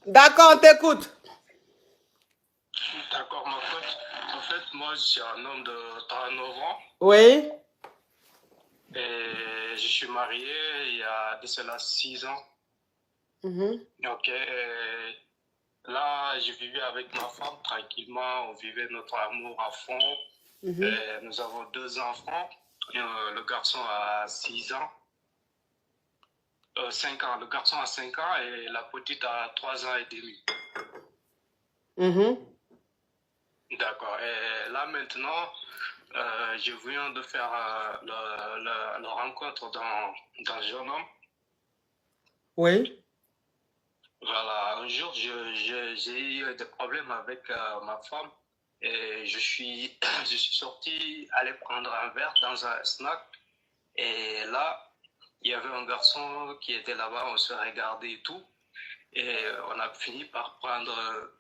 D'accord, on t'écoute. D'accord, ma coach. En fait, moi, je suis un homme de 39 ans Oui. et je suis marié il y a de cela 6 ans. Ok. Là, je vivais avec ma femme tranquillement. On vivait notre amour à fond. Nous avons 2 enfants. Le garçon a 6 ans. 5 ans. Le garçon a 5 ans et la petite a 3 ans et demi. D'accord. Et là, maintenant, je viens de faire la rencontre d'un jeune homme. Oui. Voilà, un jour, j'ai eu des problèmes avec ma femme et je suis sorti aller prendre un verre dans un snack. Et là, il y avait un garçon qui était là-bas, on se regardait et tout. Et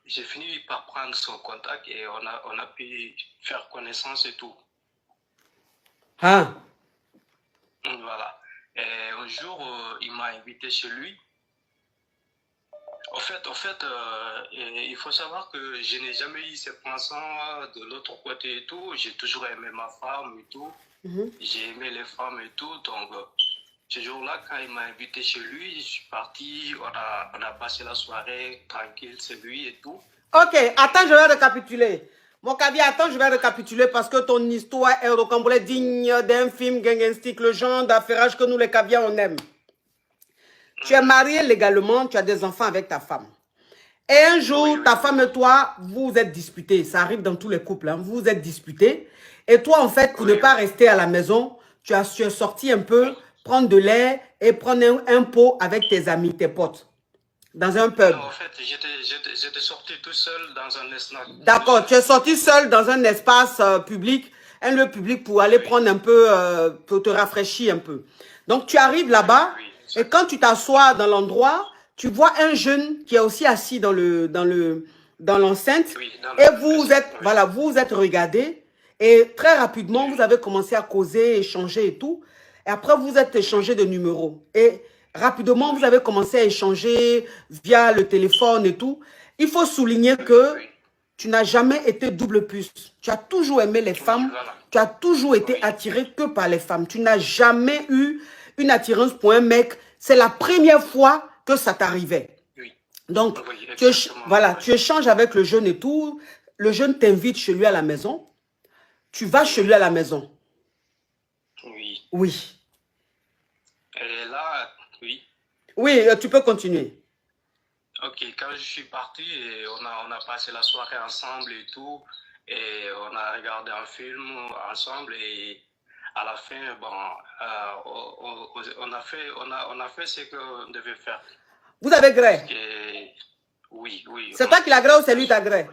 j'ai fini par prendre son contact et on a pu faire connaissance et tout. Ah. Voilà. Et un jour, il m'a invité chez lui. En fait, il faut savoir que je n'ai jamais eu ces pensées de l'autre côté et tout. J'ai toujours aimé ma femme et tout. J'ai aimé les femmes et tout. Donc, ce jour-là, quand il m'a invité chez lui, je suis parti. On a passé la soirée tranquille, c'est lui et tout. Ok, attends, je vais récapituler. Mon caviar, attends, je vais récapituler parce que ton histoire est rocambolesque, digne d'un film gangenstique, le genre d'affairage que nous, les caviars, on aime. Tu es marié légalement, tu as des enfants avec ta femme. Et un jour, ta femme et toi, vous êtes disputés. Ça arrive dans tous les couples, hein. Vous êtes disputés. Et toi, en fait, pour ne pas rester à la maison, tu es sorti un peu, prendre de l'air et prendre un pot avec tes amis, tes potes, dans un pub. Non, en fait, j'étais sorti tout seul dans un snack. D'accord, tu es sorti seul dans un espace public, un lieu public pour aller prendre un peu, pour te rafraîchir un peu. Donc, tu arrives là-bas et quand tu t'assois dans l'endroit, tu vois un jeune qui est aussi assis dans l'enceinte et vous êtes, voilà, vous êtes regardés et très rapidement, vous avez commencé à causer, échanger et tout. Et après, vous êtes échangé de numéros. Et rapidement, vous avez commencé à échanger via le téléphone et tout. Il faut souligner que tu n'as jamais été double puce. Tu as toujours aimé les femmes. Tu as toujours été attiré que par les femmes. Tu n'as jamais eu une attirance pour un mec. C'est la première fois que ça t'arrivait. Donc, voilà, tu échanges avec le jeune et tout. Le jeune t'invite chez lui à la maison. Tu vas chez lui à la maison. Oui. Oui. Et là, oui. Oui, tu peux continuer. Ok, quand je suis parti, on a passé la soirée ensemble et tout, et on a regardé un film ensemble, et à la fin, bon, on a fait ce qu'on devait faire. Vous avez gré? Oui. C'est toi qui l'as gré ou c'est lui qui t'a gré?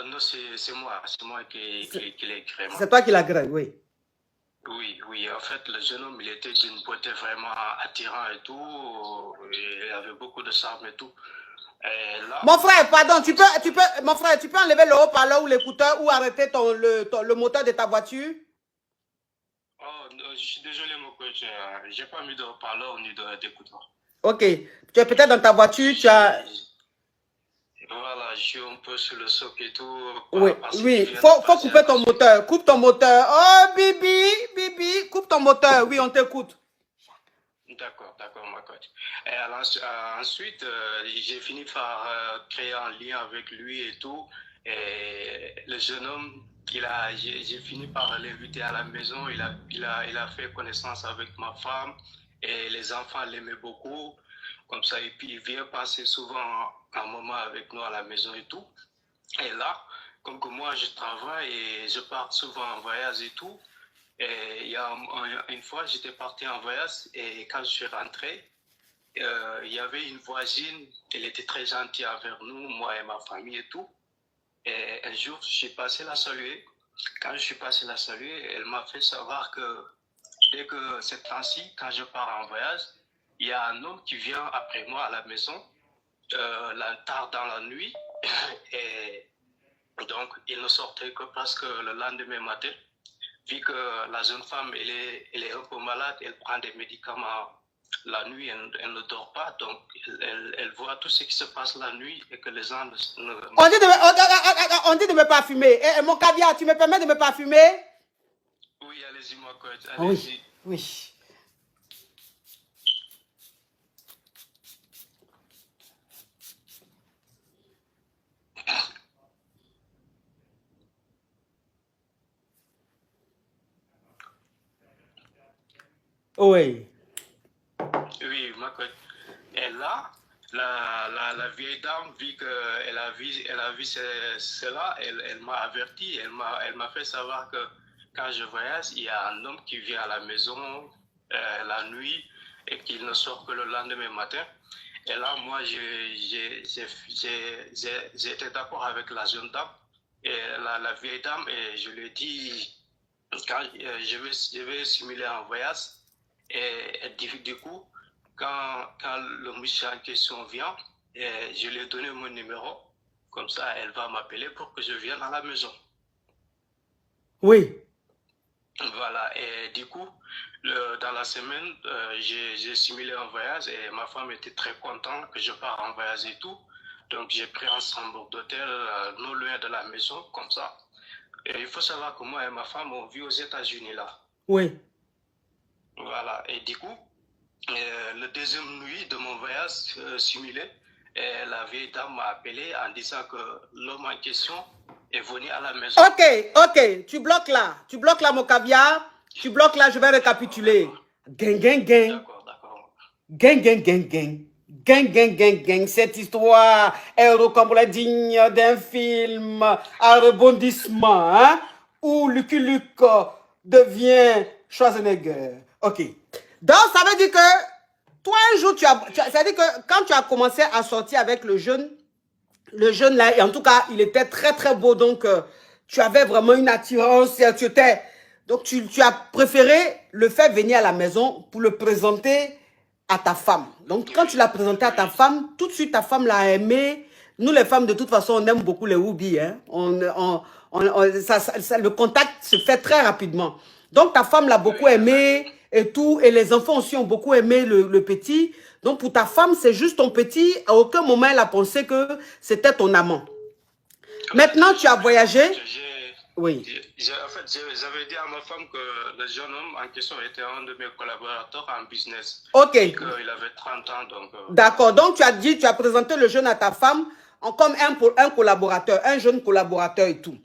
Non, c'est moi qui l'ai gré. C'est toi qui l'as gré, oui. Oui, en fait, le jeune homme, il était d'une beauté vraiment attirant et tout, il avait beaucoup de charme et tout. Là, mon frère, pardon, mon frère, tu peux enlever le haut-parleur ou l'écouteur ou arrêter le moteur de ta voiture? Oh, je suis désolé, mon coach, j'ai pas mis de haut-parleur ni d'écouteur. Ok, tu es peut-être dans ta voiture, tu as... Voilà, je suis un peu sur le socle et tout. Oui, faut couper ton moteur, coupe ton moteur. Oh, Bibi, coupe ton moteur, oui, on t'écoute. D'accord, ma coach. Et ensuite, j'ai fini par créer un lien avec lui et tout. Et le jeune homme, j'ai fini par l'inviter à la maison. Il a fait connaissance avec ma femme et les enfants l'aimaient beaucoup. Comme ça, et puis il vient passer souvent un moment avec nous à la maison et tout. Et là, comme que moi, je travaille et je pars souvent en voyage et tout. Et il y a une fois, j'étais parti en voyage et quand je suis rentré, il y avait une voisine, elle était très gentille envers nous, moi et ma famille et tout. Et un jour, je suis passé la saluer. Quand je suis passé la saluer, elle m'a fait savoir que dès que cette temps-ci, quand je pars en voyage, il y a un homme qui vient après moi à la maison, tard dans la nuit. Et donc, il ne sortait que presque le lendemain matin. Vu que la jeune femme, elle est un peu malade, elle prend des médicaments la nuit, elle ne dort pas, donc elle voit tout ce qui se passe la nuit et que les gens On dit on dit de me parfumer. Mon caviar, tu me permets de me parfumer? Oui, allez-y, ma coach, Oui, allez-y. oui. Oui. Oui, ma coach. Et là, la vieille dame, vu qu'elle a vu cela, elle m'a averti, elle m'a fait savoir que quand je voyage, il y a un homme qui vient à la maison la nuit et qu'il ne sort que le lendemain matin. Et là, moi, j'ai été d'accord avec la jeune dame et la vieille dame, et je lui ai dit, quand je vais simuler un voyage, et du coup, quand le monsieur en question vient, je lui ai donné mon numéro, comme ça, elle va m'appeler pour que je vienne à la maison. Oui. Voilà, et du coup, dans la semaine, j'ai simulé un voyage et ma femme était très contente que je parte en voyage et tout. Donc, j'ai pris un chambre d'hôtel non loin de la maison, comme ça. Et il faut savoir que moi et ma femme, on vit aux États-Unis là. Oui. Voilà, et du coup, le deuxième nuit de mon voyage simulé, la vieille dame m'a appelé en disant que l'homme en question est venu à la maison. Ok, tu bloques là, mon caviar. Tu bloques là, je vais récapituler. Gang, gang, gang. D'accord, d'accord. Gang, gang, gang, gang. Gang, gang, gang, gang. Cette histoire est comme digne d'un film à rebondissement, hein, où Lucky Luke devient Schwarzenegger. Ok. Donc, ça veut dire que toi, un jour, ça veut dire que quand tu as commencé à sortir avec le jeune là, et en tout cas, il était très, très beau. Donc, tu avais vraiment une attirance. Donc, tu as préféré le faire venir à la maison pour le présenter à ta femme. Donc, quand tu l'as présenté à ta femme, tout de suite, ta femme l'a aimé. Nous, les femmes, de toute façon, on aime beaucoup les hobbies. Hein. Le contact se fait très rapidement. Donc, ta femme l'a beaucoup aimé et tout. Et les enfants aussi ont beaucoup aimé le petit. Donc, pour ta femme, c'est juste ton petit. À aucun moment, elle a pensé que c'était ton amant. Maintenant, tu as voyagé. Oui. En fait, j'avais dit à ma femme que le jeune homme en question était un de mes collaborateurs en business. Ok. Et qu'il avait 30 ans. D'accord. Donc, tu as présenté le jeune à ta femme comme un collaborateur, un jeune collaborateur et tout.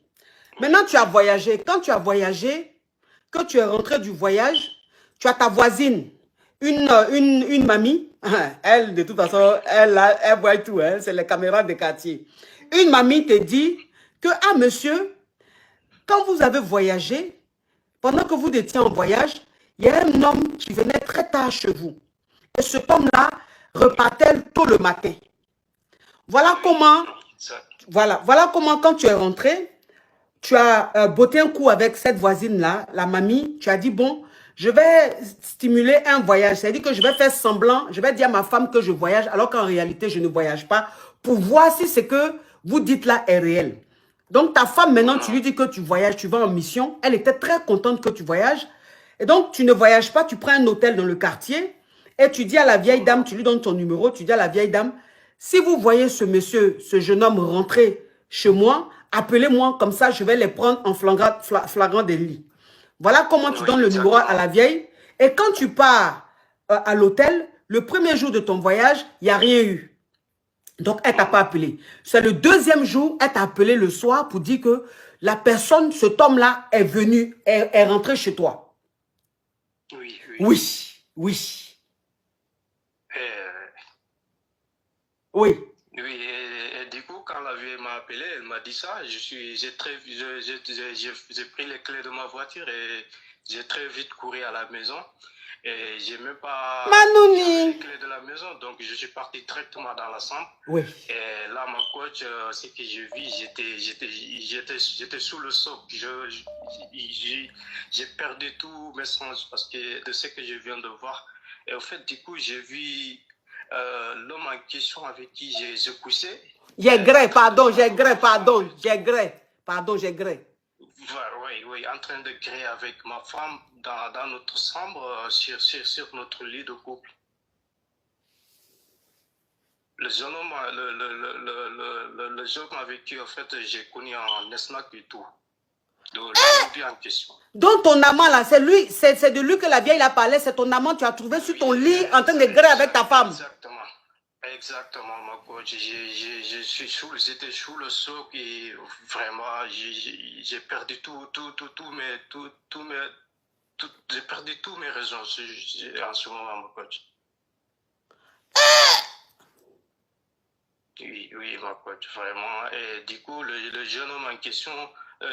Maintenant, tu as voyagé. Quand tu as voyagé, que tu es rentré du voyage, tu as ta voisine, une mamie. Elle, de toute façon, elle voit tout. Hein, c'est les caméras de quartier. Une mamie te dit que, ah, monsieur, quand vous avez voyagé, pendant que vous étiez en voyage, il y a un homme qui venait très tard chez vous. Et cet homme-là repartait tôt le matin. Voilà comment, quand tu es rentré, tu as botté un coup avec cette voisine-là, la mamie. Tu as dit, bon, je vais stimuler un voyage. C'est-à-dire que je vais faire semblant, je vais dire à ma femme que je voyage, alors qu'en réalité, je ne voyage pas, pour voir si ce que vous dites là est réel. Donc, ta femme, maintenant, tu lui dis que tu voyages, tu vas en mission. Elle était très contente que tu voyages. Et donc, tu ne voyages pas, tu prends un hôtel dans le quartier et tu dis à la vieille dame, tu lui donnes ton numéro, tu dis à la vieille dame, si vous voyez ce monsieur, ce jeune homme rentrer chez moi, appelez-moi, comme ça, je vais les prendre en flagrant délit. Voilà comment tu donnes le numéro à la vieille. Et quand tu pars à l'hôtel, le premier jour de ton voyage, il n'y a rien eu. Donc, elle ne t'a pas appelé. C'est le deuxième jour, elle t'a appelé le soir pour dire que la personne, cet homme-là, est venu, est rentré chez toi. Oui. Oui. Oui. Oui, et du coup, quand la vieille m'a appelé, elle m'a dit ça. J'ai pris les clés de ma voiture et j'ai très vite couru à la maison. Et j'ai même pas les clés de la maison, donc je suis parti directement dans la chambre. Oui. Et là, ma coach, ce que je vis, j'étais sous le choc. J'ai perdu tous mes sens parce que de ce que je viens de voir. Et au fait, du coup, j'ai vu l'homme en question avec qui j'ai couché. J'ai gré. Oui, en train de créer avec ma femme dans notre chambre, sur notre lit de couple. Le jeune homme, le jeune homme avec qui, en fait, j'ai connu en Esnac et tout. Le en question. Donc ton amant là, c'est lui, c'est de lui que la vieille a parlé, c'est ton amant, tu as trouvé sur ton lit en train de griller avec ta femme. Exactement. Exactement, ma coach. J'étais sous le choc et vraiment, j'ai perdu j'ai perdu tous mes raisons en ce moment, ma coach. Oui, oui, ma coach, vraiment. Et du coup, le jeune homme en question,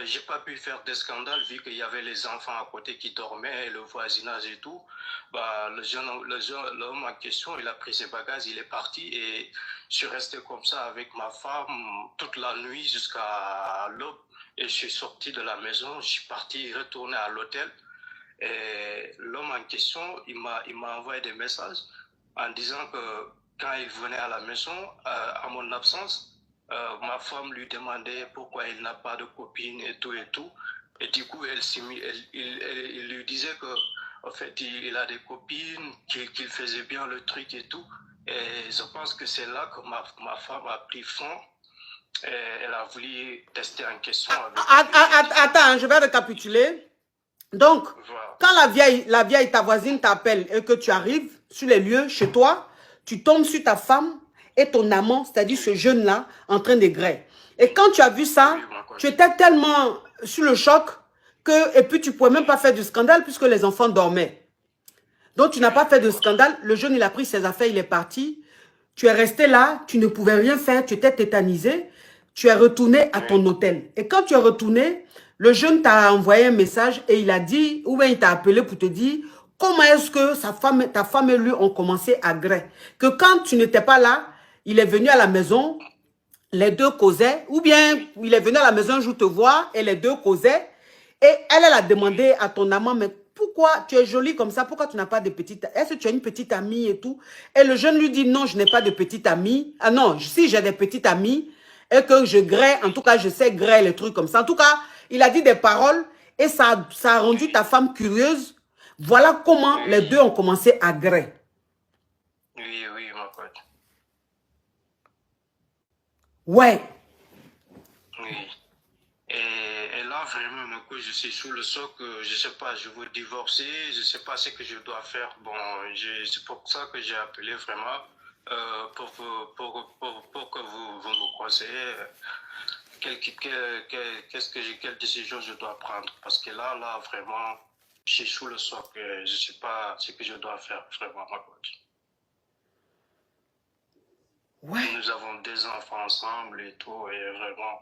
j'ai pas pu faire des scandales vu qu'il y avait les enfants à côté qui dormaient, le voisinage et tout. Bah, l'homme en question, il a pris ses bagages, il est parti et je suis resté comme ça avec ma femme toute la nuit jusqu'à l'aube. Et je suis sorti de la maison, je suis parti retourner à l'hôtel. Et l'homme en question, il m'a envoyé des messages en disant que quand il venait à la maison, à mon absence, ma femme lui demandait pourquoi il n'a pas de copine et tout et tout. Et du coup, il lui disait que, en fait, il a des copines, qu'il faisait bien le truc et tout. Et je pense que c'est là que ma femme a pris fond. Et elle a voulu tester en question. Attends, je vais récapituler. Donc, voilà. Quand la vieille, ta voisine t'appelle et que tu arrives sur les lieux, chez toi, tu tombes sur ta femme et ton amant, c'est-à-dire ce jeune-là, en train de griller. Et quand tu as vu ça, tu étais tellement sur le choc que, et puis tu ne pouvais même pas faire de scandale puisque les enfants dormaient. Donc, tu n'as pas fait de scandale. Le jeune, il a pris ses affaires, il est parti. Tu es resté là, tu ne pouvais rien faire, tu étais tétanisé. Tu es retourné à ton hôtel. Et quand tu es retourné, le jeune t'a envoyé un message et il a dit, ou bien il t'a appelé pour te dire, comment est-ce que ta femme et lui ont commencé à griller. Que quand tu n'étais pas là, il est venu à la maison, les deux causaient, ou bien il est venu à la maison un jour te voir et les deux causaient. Et elle a demandé à ton amant, mais pourquoi tu es jolie comme ça? Pourquoi tu n'as pas de petite... Est-ce que tu as une petite amie et tout? Et le jeune lui dit, non, je n'ai pas de petite amie. Ah non, si j'ai des petites amies et que je grille, en tout cas, je sais griller les trucs comme ça. En tout cas, il a dit des paroles et ça a rendu ta femme curieuse. Voilà comment les deux ont commencé à griller. Oui, oui, ma pote. Ouais. Oui. Et là, vraiment, ma coach, je suis sous le choc. Je ne sais pas, je veux divorcer. Je ne sais pas ce que je dois faire. Bon, c'est pour ça que j'ai appelé vraiment pour que vous me conseillez quelle décision je dois prendre. Parce que là, vraiment, je suis sous le choc. Je ne sais pas ce que je dois faire, vraiment, ma coach. Ouais. Nous avons des enfants ensemble et tout, et vraiment...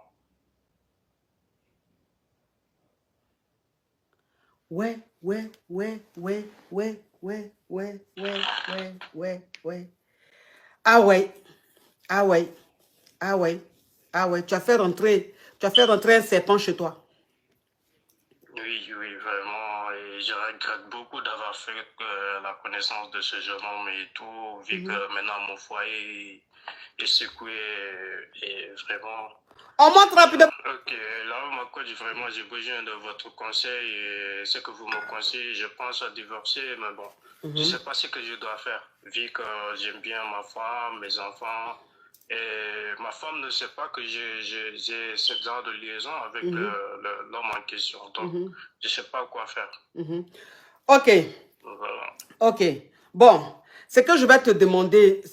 Ouais. Ah ouais, tu as fait rentrer un serpent chez toi. Oui, vraiment, et je regrette beaucoup d'avoir fait la connaissance de ce jeune homme et tout, vu que maintenant mon foyer est secoué et vraiment... On monte rapidement. Ok, là, ma coach, vraiment, j'ai besoin de votre conseil et ce que vous me conseillez, je pense à divorcer, mais bon, je ne sais pas ce que je dois faire, vu que j'aime bien ma femme, mes enfants, et ma femme ne sait pas que j'ai ce genre de liaison avec l'homme en question, donc je ne sais pas quoi faire. Ok. Voilà. Ok. Bon, ce que je vais te demander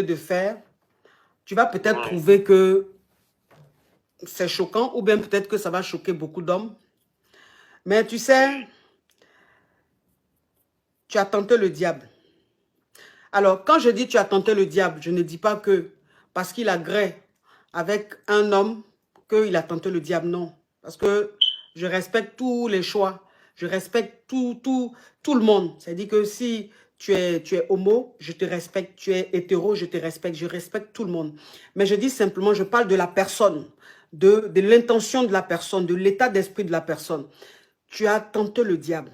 de faire, tu vas peut-être trouver que c'est choquant ou bien peut-être que ça va choquer beaucoup d'hommes. Mais tu sais, tu as tenté le diable. Alors, quand je dis tu as tenté le diable, je ne dis pas que parce qu'il a gré avec un homme qu'il a tenté le diable, non. Parce que je respecte tous les choix. Je respecte tout le monde. C'est-à-dire que si tu es homo, je te respecte. Tu es hétéro, je te respecte. Je respecte tout le monde. Mais je dis simplement, je parle de la personne, de l'intention de la personne, de l'état d'esprit de la personne. Tu as tenté le diable.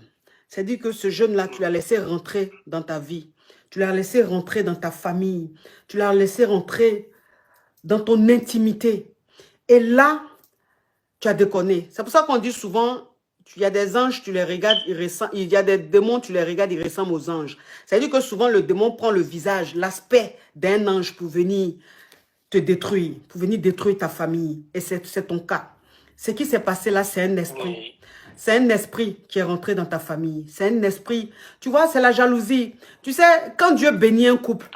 C'est-à-dire que ce jeune-là, tu l'as laissé rentrer dans ta vie. Tu l'as laissé rentrer dans ta famille. Tu l'as laissé rentrer dans ton intimité. Et là, tu as déconné. C'est pour ça qu'on dit souvent, Il y a des anges, tu les regardes, il y a des démons, tu les regardes, ils ressemblent aux anges. C'est-à-dire que souvent, le démon prend le visage, l'aspect d'un ange pour venir te détruire, pour venir détruire ta famille. Et c'est ton cas. Ce qui s'est passé là, c'est un esprit. Oui. C'est un esprit qui est rentré dans ta famille. C'est un esprit. Tu vois, c'est la jalousie. Tu sais, quand Dieu bénit un couple,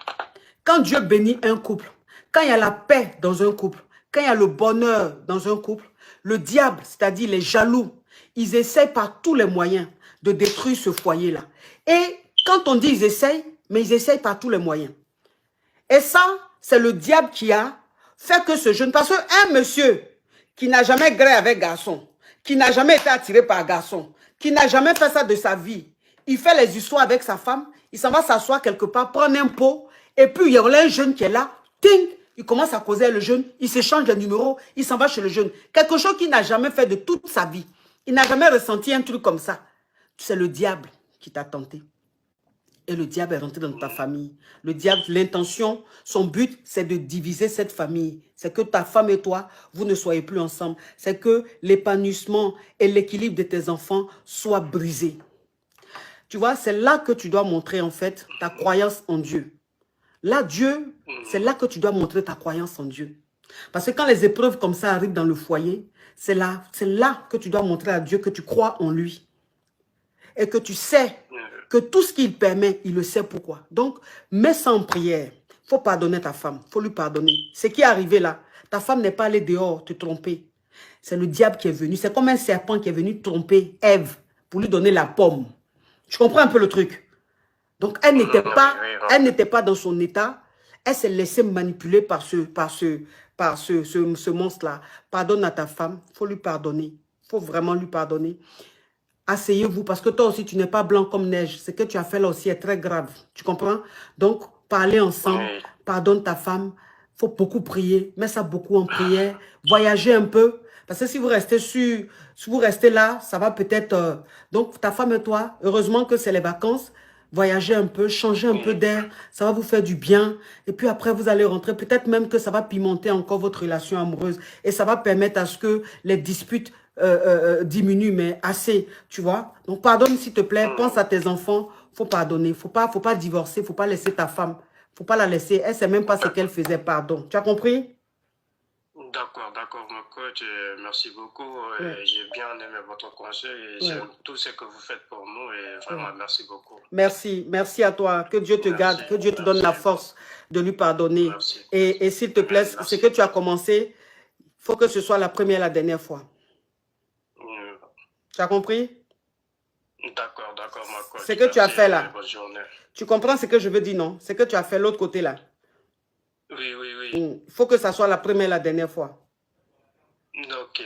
quand il y a la paix dans un couple, quand il y a le bonheur dans un couple, le diable, c'est-à-dire les jaloux, ils essayent par tous les moyens de détruire ce foyer-là. Et quand on dit ils essayent, mais ils essayent par tous les moyens. Et ça, c'est le diable qui a fait que ce jeune... Parce qu'un monsieur qui n'a jamais gré avec garçon, qui n'a jamais été attiré par garçon, qui n'a jamais fait ça de sa vie, il fait les histoires avec sa femme, il s'en va s'asseoir quelque part, prendre un pot, et puis il y a un jeune qui est là, ting, il commence à causer avec le jeune, il s'échange de numéros, il s'en va chez le jeune. Quelque chose qu'il n'a jamais fait de toute sa vie. Il n'a jamais ressenti un truc comme ça. C'est le diable qui t'a tenté. Et le diable est rentré dans ta famille. Le diable, l'intention, son but, c'est de diviser cette famille. C'est que ta femme et toi, vous ne soyez plus ensemble. C'est que l'épanouissement et l'équilibre de tes enfants soient brisés. Tu vois, c'est là que tu dois montrer en fait ta croyance en Dieu. Là, Dieu, c'est là que tu dois montrer ta croyance en Dieu. Parce que quand les épreuves comme ça arrivent dans le foyer, c'est là que tu dois montrer à Dieu que tu crois en lui. Et que tu sais que tout ce qu'il permet, il le sait pourquoi. Donc, mets ça en prière. Il faut pardonner ta femme. Il faut lui pardonner. Ce qui est arrivé là, ta femme n'est pas allée dehors te tromper. C'est le diable qui est venu. C'est comme un serpent qui est venu tromper Ève pour lui donner la pomme. Tu comprends un peu le truc? Donc, elle n'était pas dans son état. Elle s'est laissée manipuler par ce monstre-là. Pardonne à ta femme. Il faut lui pardonner. Il faut vraiment lui pardonner. Asseyez-vous parce que toi aussi, tu n'es pas blanc comme neige. Ce que tu as fait là aussi est très grave. Tu comprends? Donc, parlez ensemble. Pardonne ta femme. Il faut beaucoup prier. Mets ça beaucoup en prière. Voyagez un peu. Parce que si vous restez là, ça va peut-être... donc, ta femme et toi, heureusement que c'est les vacances. Voyagez un peu, changez un peu d'air. Ça va vous faire du bien. Et puis après, vous allez rentrer. Peut-être même que ça va pimenter encore votre relation amoureuse. Et ça va permettre à ce que les disputes diminue, mais assez, tu vois. Donc, pardonne s'il te plaît, pense à tes enfants, faut pardonner, faut pas divorcer, faut pas laisser ta femme, faut pas la laisser, elle sait même pas ce qu'elle faisait, pardon. Tu as compris? D'accord, mon coach, merci beaucoup. J'ai bien aimé votre conseil et j'aime tout ce que vous faites pour nous et vraiment merci beaucoup. Merci à toi, que Dieu te garde, que Dieu te donne la force de lui pardonner. Merci. Et s'il te plaît, ce que tu as commencé, il faut que ce soit la première et la dernière fois. Tu as compris? D'accord, ma coach. Ce que tu as fait là. Bonne journée. Tu comprends ce que je veux dire, non? Ce que tu as fait l'autre côté là. Oui. Il faut que ça soit la première et la dernière fois. Ok.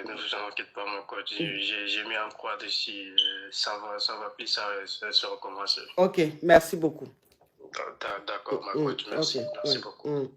Ne vous en inquiétez pas, mon coach. J'ai mis un croix dessus. Ça va plus se recommencer. Ok, merci beaucoup. D'accord, ma coach. Merci beaucoup.